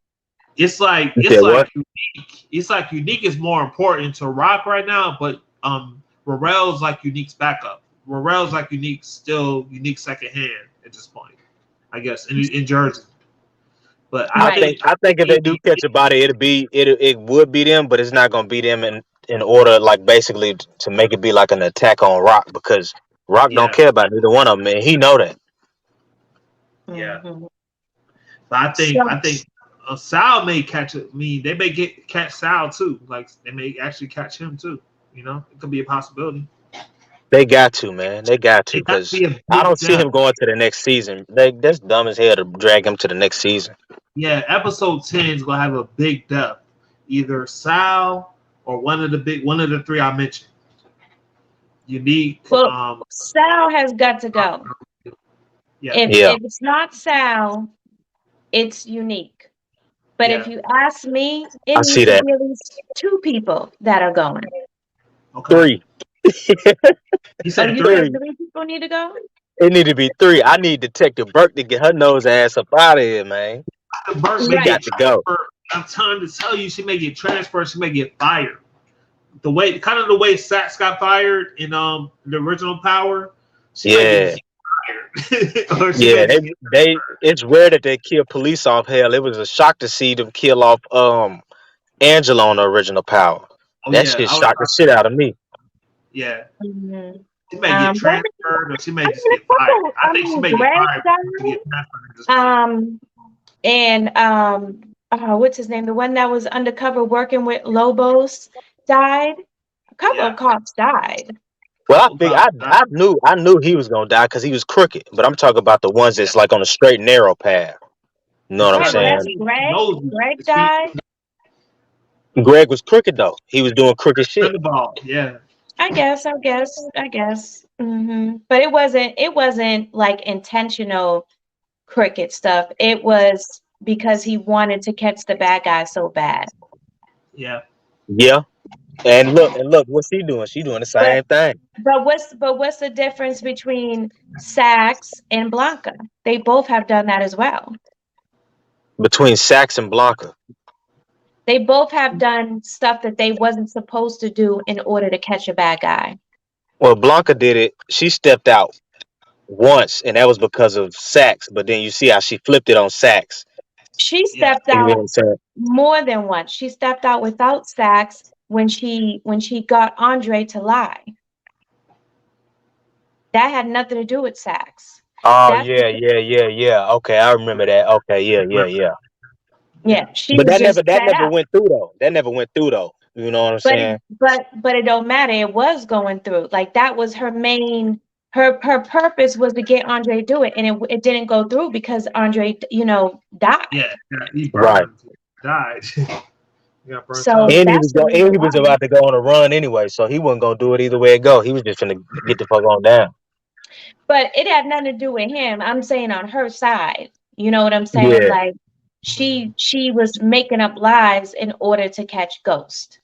C: It's like
B: You
C: it's
B: said what?
C: like unique. It's like unique is more important to Rock right now, but Rorel's like Unique's backup. Rorel's like Unique's still Unique second hand at this point, I guess, in Jersey. But I
A: Right.
C: think
B: I think if they do catch a body, it would be them, but it's not gonna be them in order, like, basically to make it be like an attack on Rock, because Rock don't
C: yeah,
B: care about neither one of them, and he know that.
C: yeah.
A: Hmm.
C: But I think
A: So,
C: I think Sal may catch it. I mean, they may catch Sal too. Like they may actually catch him too. It could be a possibility.
B: They got to, man. They got to,
C: It got to
B: because
C: be a
B: I
C: big
B: don't see
C: death.
B: him going to the next season. That's dumb as hell to drag him to the next season.
C: Yeah, episode 10 is gonna have a big death. Either Sal or one of the three I mentioned. Unique.
A: well, Sal has got to go.
C: Yeah,
A: If
B: Yeah,
A: if it's not Sal, it's Unique. But if
C: yeah.
A: you ask me, it
B: I see
A: needs to
B: that.
A: be at least two people that are going.
C: Okay.
B: Three.
C: You
A: Oh,
C: said
A: you
C: three.
A: said
B: Three.
A: three people need to go?
B: It need to be three. I need Detective Burke to get her nose ass up out of here, man.
C: Burke
B: She
C: may
A: Right.
C: get
B: got to go.
C: transferred. I'm trying to tell you, she may get transferred. She may get fired. The way Sax got fired in the original Power, she might get
B: Yeah.
C: fired, or she
B: Yeah,
C: may just get
B: they it's rare that they kill police off. Hell, it was a shock to see them kill off Angela on the original Power.
C: oh
B: That
C: yeah,
B: shit
C: I was
B: shocked the
C: about
B: shit out of me.
C: yeah.
A: Mhm.
C: She may get
A: But
C: transferred, or she may
A: I
C: just
A: mean,
C: get
A: a
C: fired.
A: couple.
C: I think she may get
A: Greg
C: fired to
A: died.
C: get transferred at this point.
A: And what's his name? The one that was undercover working with Lobos died. A couple
C: Yeah,
A: of cops died.
B: Well,
C: couple cops died.
B: I knew he was gonna die because he was crooked. But I'm talking about the ones
C: Yeah,
B: that's like on a straight and narrow path. You know
C: it's
B: what I'm
A: Right.
C: not
A: Well,
C: like
A: that's
B: saying?
C: he
A: Greg.
C: knows
A: Greg
C: it's he
A: died.
B: Greg was crooked though. He was doing crooked shit.
C: the ball. Yeah,
A: I guess. But it wasn't like intentional cricket stuff. It was because he wanted to catch the bad guy so bad.
C: yeah.
B: Yeah. And look, what's he doing? She doing the
A: But
B: same thing.
A: but what's the difference between Sax and Blanca? They both have done that as well.
B: Between Sax and Blanca.
A: They both have done stuff that they wasn't supposed to do in order to catch a bad guy.
B: Well, Blanca did it. She stepped out once, and that was because of Sax. But then you see how she flipped it on Sax.
A: She
C: Yeah,
A: stepped
B: You know
A: out
B: what I'm saying?
A: more than once. She stepped out without Sachs when she got Andre to lie. That had nothing to do with Sachs.
B: Oh
A: That's
B: yeah, yeah, yeah, yeah. Okay, I remember that. Okay, yeah, yeah,
C: right.
B: yeah.
C: Yeah,
A: yeah, she
B: But
A: was just
B: that
A: fed
B: never
A: up.
B: went through though. That never went through though. You know what I'm saying?
A: But it don't matter. It was going through. Like that was her main her purpose was to get Andre to do it, and it didn't go through because Andre,
C: yeah.
A: died.
C: He
B: Right.
C: burned, died. He got burnt
A: So
C: up.
B: And
A: that's the reason
B: and he
A: why.
B: was about to go on a run anyway, so he wasn't gonna do it either way it go. He was just gonna get the fuck on down.
A: But it had nothing to do with him. I'm saying on her side. You know what I'm saying?
B: Yeah,
A: Like she was making up lies in order to catch Ghost.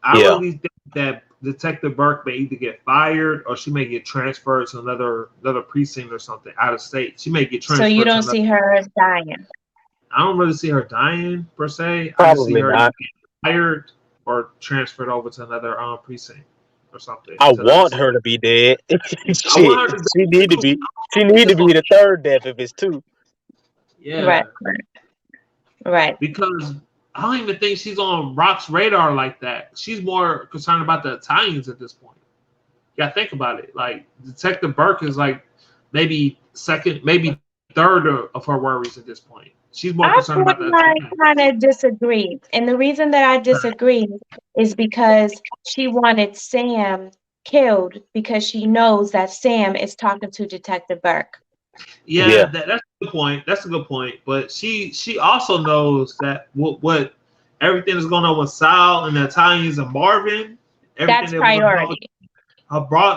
C: I
B: yeah.
C: really think that Detective Burke may either get fired or she may get transferred to another precinct or something out of state. She may get
A: So you
C: transferred to
A: don't
C: another.
A: see her dying.
C: I don't really see her dying per se. I just see
B: Probably
C: her either
B: not.
C: getting fired or transferred over to another precinct or something
B: I
C: to another
B: want
C: state.
B: her to be dead.
C: I want
B: Shit,
C: her to
B: she
C: die
B: need to
C: too.
B: be. She
C: I
B: need to
C: just
B: be
C: want,
B: the third death if it's two.
A: Right,
C: yeah,
A: right.
C: because I don't even think she's on Rock's radar like that. She's more concerned about the Italians at this point. You gotta think about it. Like Detective Burke is like maybe second, maybe third of her worries at this point. She's more
A: I
C: concerned about the
A: borderline
C: Italians.
A: kind of disagree. And the reason that I disagree is because she wanted Sam killed because she knows that Sam is talking to Detective Burke.
C: Yeah,
B: Yeah,
C: that's a good point. That's a good point. But she also knows that what everything that's going on with Sal and the Italians and Marvin, everything
A: That's
C: that was about
A: priority.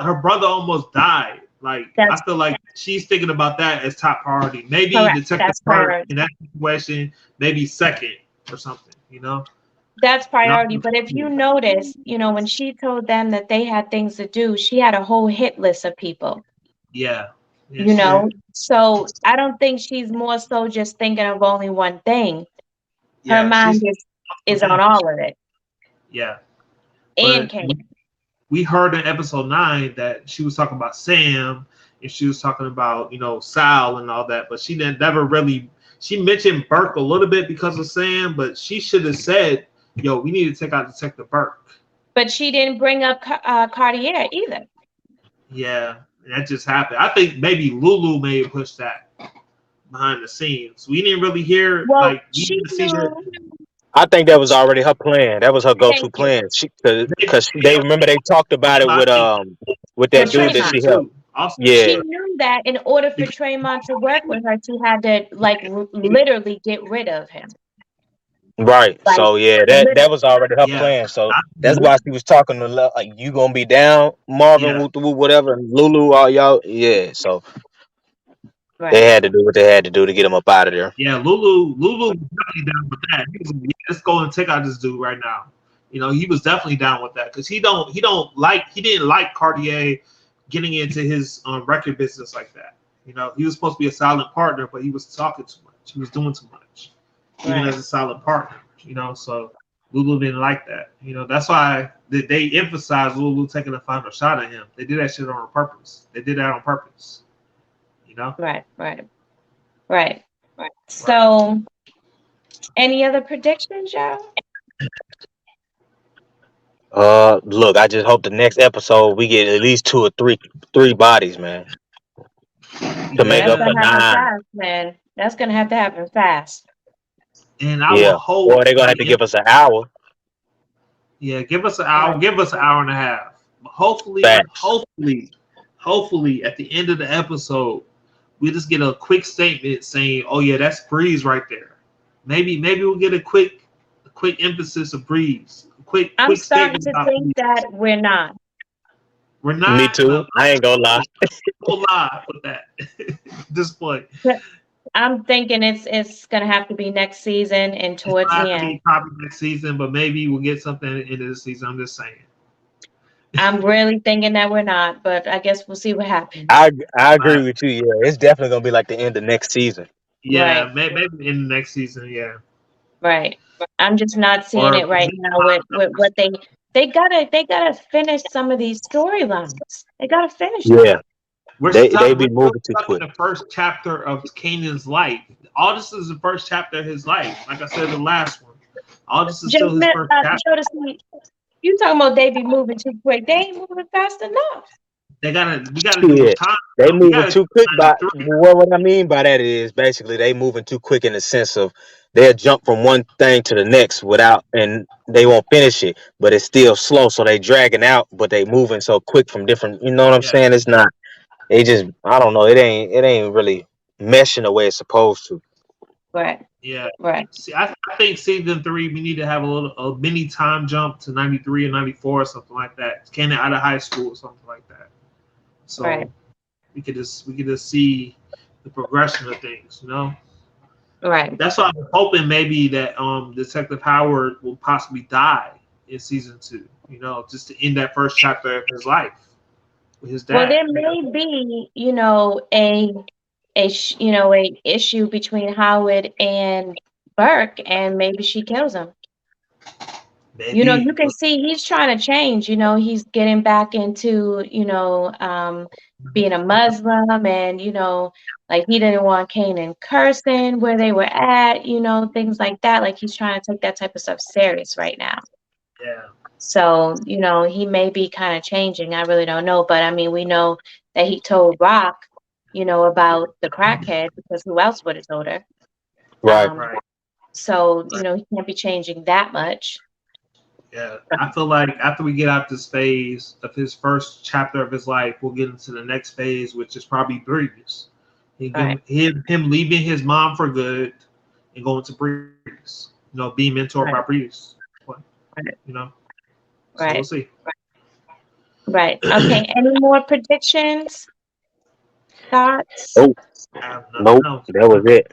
C: her brother almost died. Like I
A: That's
C: feel like she's thinking about that as top priority. Maybe
A: correct.
C: Detective
A: That's
C: Burke in
A: priority.
C: that situation, maybe second or something.
A: That's
C: And
A: priority.
C: also,
A: But if you notice, when she told them that they had things to do, she had a whole hit list of people,
C: yeah, yeah,
A: you
C: she
A: know?
C: did.
A: So I don't think she's more so just thinking of only one thing. Her
C: Yeah,
A: mind
C: she's
A: is on
C: thing.
A: all of it.
C: Yeah,
A: And
C: but
A: Kanan.
C: we heard in episode 9 that she was talking about Sam and she was talking about Sal and all that, but she didn't never really. She mentioned Burke a little bit because of Sam, but she should have said, "Yo, we need to take out Detective Burke."
A: But she didn't bring up Cartier either.
C: Yeah, that just happened. I think maybe Lulu may have pushed that behind the scenes. We didn't really hear
A: Well,
C: like we
A: she
C: didn't see her.
A: knew.
B: I think that was already her plan. That was her go-to
A: Thank you.
B: plan. She, cause
C: Yeah,
B: they remember they talked about it
C: I think
B: with
C: with
B: that
A: With
B: dude that
A: Trayvon.
B: she
C: Tremont
B: helped.
C: too. Also,
A: She
B: Yeah,
A: knew that in order for
C: because
A: Tremont to work with her, she had to literally get rid of him.
B: right.
A: Like
B: So yeah, that
A: literally.
B: was already her
C: yeah,
B: plan. So
C: I,
B: that's why she was talking to like, you gonna be down, Marvin,
C: yeah.
B: whoop, whoop, whatever, and Lulu, all y'all. Yeah. So they
A: Right.
B: had to do what they had to do to get him up out of there.
C: Yeah, Lulu was definitely down with that. He was, yeah, let's go and take out this dude right now. He was definitely down with that because he didn't like Cartier getting into his record business like that. He was supposed to be a silent partner, but he was talking too much. He was doing too much, even as
A: Right.
C: a silent partner. So Lulu didn't like that. That's why they emphasized Lulu taking a final shot at him. They did that shit on purpose. They did that on purpose. You know,
A: Right. Right. Right.
C: right?
A: So, any other predictions, y'all?
B: Look, I just hope the next episode we get at least two or three bodies, man, to
A: Yeah,
B: make
A: that's
B: up
C: Yeah,
B: for
A: gonna happen
B: nine.
A: fast, man. That's gonna have to happen fast.
C: and I will
B: Yeah. Or
C: hope
B: they're
C: by
B: gonna have to
C: the end.
B: give us an hour.
C: Yeah, give us an
A: Right.
C: hour. Give us an hour and a half. Hopefully,
B: Facts.
C: hopefully, hopefully, at the end of the episode, we just get a quick statement saying, "Oh yeah, that's Breeze right there." Maybe we'll get a quick emphasis of Breeze. A quick
A: I'm
C: quick
A: starting
C: statement
A: to
C: about
A: think
C: Breeze.
A: that we're not.
C: We're
B: Me
C: not
B: too. I ain't gonna lie.
C: go live with that at this point.
A: I'm thinking it's gonna have to be next season and
C: It's
A: towards
C: gonna
A: the
C: have to
A: end.
C: be probably next season, but maybe we'll get something at the end of the season. I'm just saying.
A: I'm really thinking that we're not, but I guess we'll see what happens.
B: I agree
C: But
B: with you. Yeah, it's definitely gonna be like the end of next season.
C: yeah,
A: Right,
C: maybe in the next season. Yeah,
A: right. I'm just not seeing
C: or
A: it right now with what they gotta finish some of these storylines. They gotta finish them.
B: Yeah, They be
C: We're still
B: moving too
C: stuck in
B: quick.
C: the first chapter of Kanan's life. All this is the first chapter of his life. Like I said, the last one. All this is still his first chapter.
A: Jodeci, you talking about they be moving too quick? They ain't moving fast enough.
C: We gotta do
B: Yeah,
C: time.
B: they
C: We
B: moving
C: gotta do
B: too quick. By
C: 93.
B: what I mean by that is basically they moving too quick in the sense of they'll jump from one thing to the next without, and they won't finish it, but it's still slow, so they dragging out, but they moving so quick from different. You know what I'm
C: Yeah,
B: saying? It's not. It just I don't know. It ain't really meshing the way it's supposed to.
A: Right,
C: yeah.
A: right,
C: See, I think season three we need to have a mini time jump to 93 and 94 or something like that. Kanan out of high school or something like that.
A: right,
C: So we could just see the progression of things, you know.
A: right.
C: That's why I'm hoping maybe that Detective Howard will possibly die in season two, you know, just to end that first chapter of his life with his
A: Well,
C: dad.
A: there may be, a issue between Howard and Burke, and maybe she kills him. You
C: Maybe.
A: can see he's trying to change. He's getting back into, being a Muslim, and, like he didn't want Canaan cursing where they were at, things like that. Like he's trying to take that type of stuff serious right now.
C: Yeah.
A: So, he may be kind of changing. I really don't know. But I mean, we know that he told Rock, about the crackhead, because who else would have told her?
B: Right.
A: Um,
C: Right.
A: so, he can't be changing that much.
C: Yeah. I feel like after we get out this phase of his first chapter of his life, we'll get into the next phase, which is probably Breeze.
A: Right,
C: Him leaving his mom for good and going to Breeze. You know, being mentored
A: right,
C: by Breeze.
A: right,
C: You know. So we'll
A: right,
C: see.
A: right. Okay. Any more predictions, thoughts?
B: Oh,
C: I have nothing
B: nope.
C: else.
B: That was it.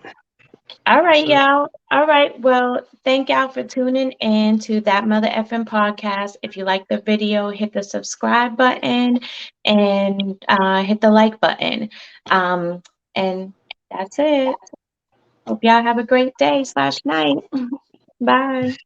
A: All right,
C: That's it.
A: y'all. All right. Well, thank y'all for tuning in to That Mother FM podcast. If you like the video, hit the subscribe button and hit the like button. Um, and that's it. Hope y'all have a great day/night. Bye.